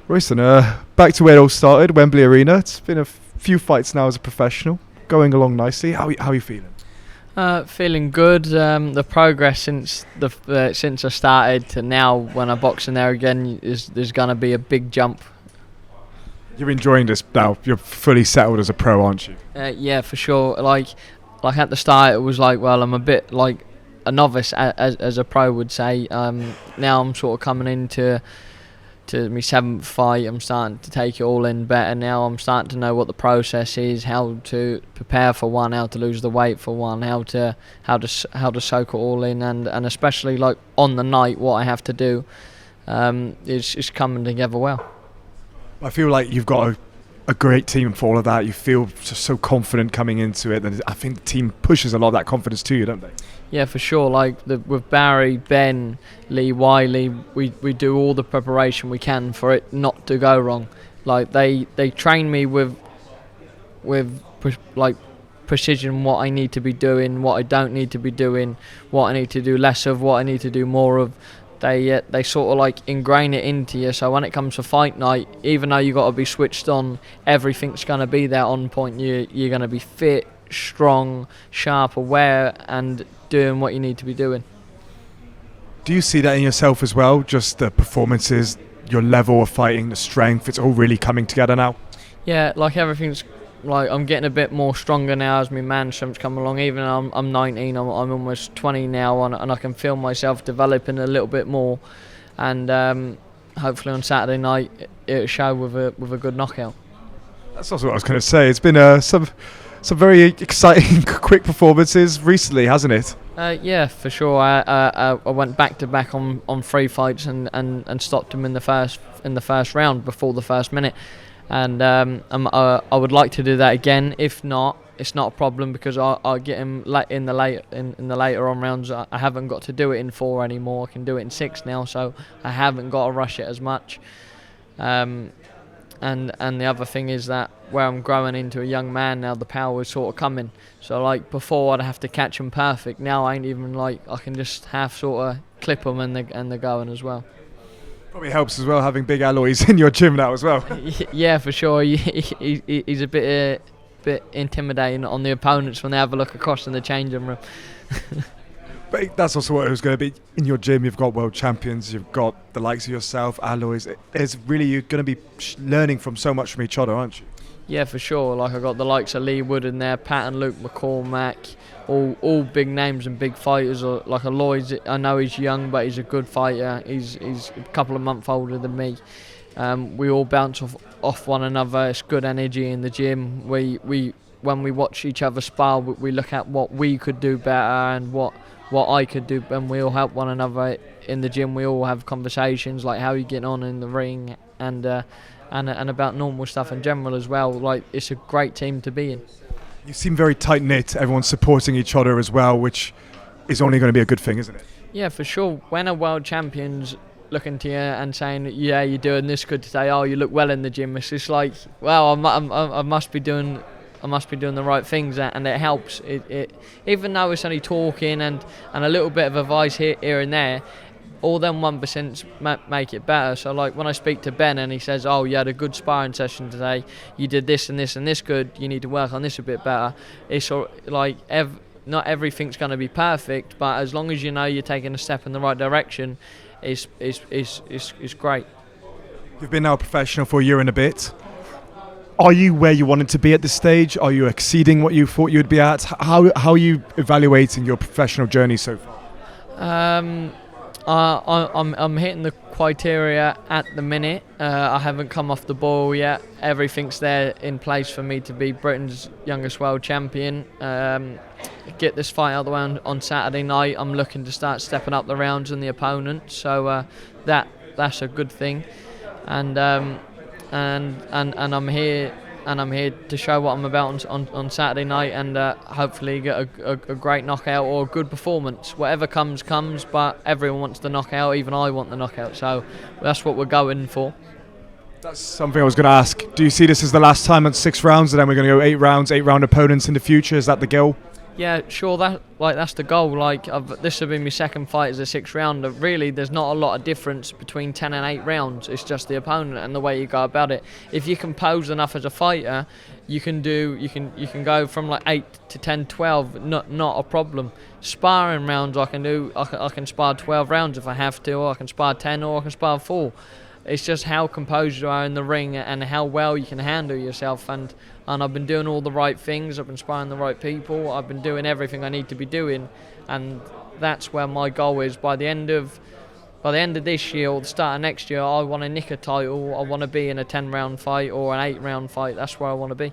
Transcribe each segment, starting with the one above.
Royston, back to where it all started, Wembley Arena. It's been a few fights now as a professional, going along nicely. How are you feeling? Feeling good. The progress since I started to now, when I box in there again, there's gonna be a big jump. You're enjoying this now. You're fully settled as a pro, aren't you? Yeah, for sure. Like at the start, it was like, well, I'm a bit like a novice, as a pro would say. Now I'm sort of coming into my 7th fight. I'm starting to take it all in better now. I'm starting to know what the process is, how to prepare for one, how to lose the weight for one, how to soak it all in, and especially like on the night, what I have to do is coming together well. I feel like you've got a great team for all of that. You feel just so confident coming into it, and I think the team pushes a lot of that confidence to you, don't they? Yeah, for sure. Like with Barry, Ben, Lee, Wiley, we do all the preparation we can for it not to go wrong. Like they train me with precision, what I need to be doing, what I don't need to be doing, what I need to do less of, what I need to do more of. They sort of like ingrain it into you. So when it comes to fight night, even though you got to be switched on, everything's gonna be there on point. You're gonna be fit, strong, sharp, aware, and doing what you need to be doing. Do you see that in yourself as well? Just the performances, your level of fighting, the strength, it's all really coming together now? Yeah, like everything's like I'm getting a bit more stronger now as my man strength's come along. Even though I'm 19, I'm almost 20 now, and I can feel myself developing a little bit more. And hopefully on Saturday night it'll show with a good knockout. That's also what I was going to say. It's been some very exciting, quick performances recently, hasn't it? Yeah, for sure. I went back to back on 3 fights and stopped him in the first round before the first minute, and I would like to do that again. If not, it's not a problem because I'll get him in the later on rounds. I haven't got to do it in 4 anymore. I can do it in 6 now, so I haven't got to rush it as much. And the other thing is that where I'm growing into a young man now, the power is sort of coming. So like before, I'd have to catch them perfect. Now I ain't even like, I can just half sort of clip them and they're going as well. Probably helps as well having big alloys in your gym now as well. Yeah, for sure. He's a bit intimidating on the opponents when they have a look across in the changing room. But that's also what it was going to be. In your gym, you've got world champions, you've got the likes of yourself, alloys. It's really, you're going to be learning from so much from each other, aren't you? Yeah, for sure. Like I got the likes of Lee Wood in there, Pat and Luke McCormack, all big names and big fighters. Like Lloyd, I know he's young, but he's a good fighter. He's a couple of months older than me. We all bounce off one another. It's good energy in the gym. When we watch each other spar, we look at what we could do better and what I could do, and we all help one another in the gym. We all have conversations like how you get on in the ring and about normal stuff in general as well. Like it's a great team to be in. You seem very tight knit. Everyone's supporting each other as well, which is only going to be a good thing, isn't it? Yeah, for sure. When a world champion's looking to you and saying, "Yeah, you're doing this good today. Oh, you look well in the gym," it's just like, well, I must be doing the right things, and it helps. It even though it's only talking and a little bit of advice here and there, all them 1% make it better. So like when I speak to Ben and he says, "Oh, you had a good sparring session today. You did this and this and this good. You need to work on this a bit better." It's like not everything's going to be perfect, but as long as you know you're taking a step in the right direction, it's great. You've been now a professional for a year and a bit. Are you where you wanted to be at this stage? Are you exceeding what you thought you'd be at? How are you evaluating your professional journey so far? I'm hitting the criteria at the minute. I haven't come off the ball yet. Everything's there in place for me to be Britain's youngest world champion. Get this fight out of the way on Saturday night. I'm looking to start stepping up the rounds and the opponent, so that's a good thing. And I'm here to show what I'm about on Saturday night, and hopefully get a great knockout or a good performance. Whatever comes, but everyone wants the knockout, even I want the knockout, so that's what we're going for. That's something I was going to ask. Do you see this as the last time at 6 rounds, and then we're going to go 8 rounds, 8-round opponents in the future? Is that the goal? Yeah, sure. That's the goal. This will be my second fight as a 6th rounder. Really, there's not a lot of difference between 10 and 8 rounds. It's just the opponent and the way you go about it. If you can pose enough as a fighter, you can go from like 8 to 10, 12. Not a problem. Sparring rounds, I can do. I can spar 12 rounds if I have to, or I can spar 10, or I can spar 4. It's just how composed you are in the ring and how well you can handle yourself. And I've been doing all the right things. I've been sparring the right people. I've been doing everything I need to be doing, and that's where my goal is. By the end of this year or the start of next year, I want to nick a title. I want to be in a 10-round fight or an 8-round fight. That's where I want to be.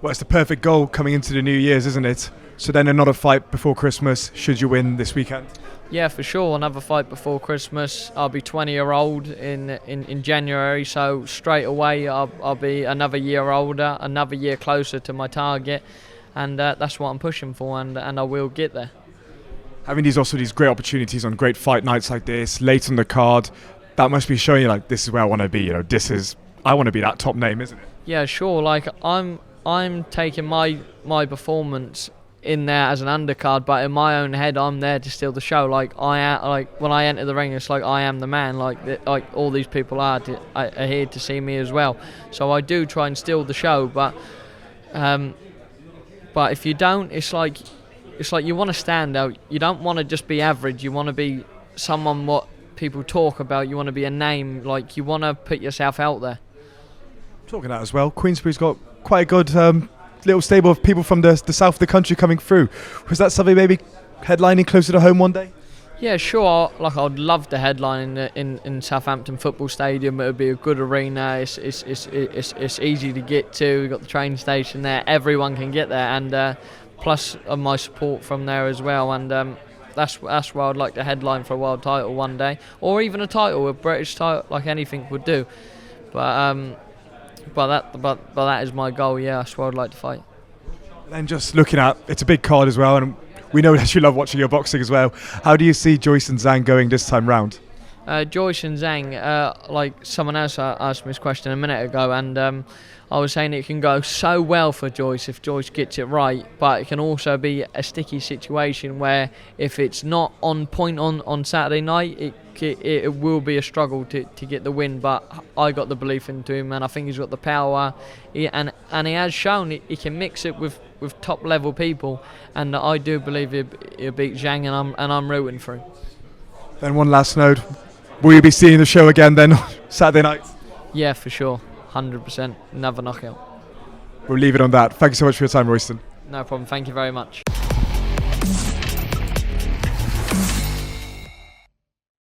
Well, it's the perfect goal coming into the New Year's, isn't it? So then another fight before Christmas, should you win this weekend? Yeah, for sure. Another fight before Christmas. I'll be 20-year-old in January, so straight away I'll be another year older, another year closer to my target, and that's what I'm pushing for, and I will get there. Having these great opportunities on great fight nights like this, late on the card, that must be showing you like this is where I want to be. You know, I want to be that top name, isn't it? Yeah, sure. Like I'm taking my performance in there as an undercard, but in my own head I'm there to steal the show. Like when I enter the ring, it's like I am the man. Like all these people are here to see me as well. So I do try and steal the show, but if you don't, it's like you want to stand out. You don't want to just be average. You want to be someone what people talk about. You want to be a name. Like you want to put yourself out there. Talking that as well, Queensberry's got quite a good little stable of people from the south of the country coming through. Was that something maybe headlining closer to home one day? Yeah, sure. Like I'd love to headline in Southampton Football Stadium. It would be a good arena. It's easy to get to. We've got the train station there. Everyone can get there, and plus my support from there as well. And that's where I'd like to headline for a world title one day, or even a British title, like anything would do. But that is my goal. Yeah, that's where I'd like to fight. And just looking at, it's a big card as well, and we know that you love watching your boxing as well. How do you see Joyce and Zhang going this time round? Joyce and Zhang, like someone else asked me this question a minute ago, and I was saying it can go so well for Joyce if Joyce gets it right, but it can also be a sticky situation where if it's not on point on Saturday night, it will be a struggle to get the win. But I got the belief into him, and I think he's got the power, and he has shown he can mix it with top level people, and I do believe he'll beat Zhang, and I'm rooting for him. Then one last note, will you be seeing the show again then Saturday night? Yeah, for sure. 100%. Another knockout. We'll leave it on that. Thank you so much for your time, Royston. No problem. Thank you very much.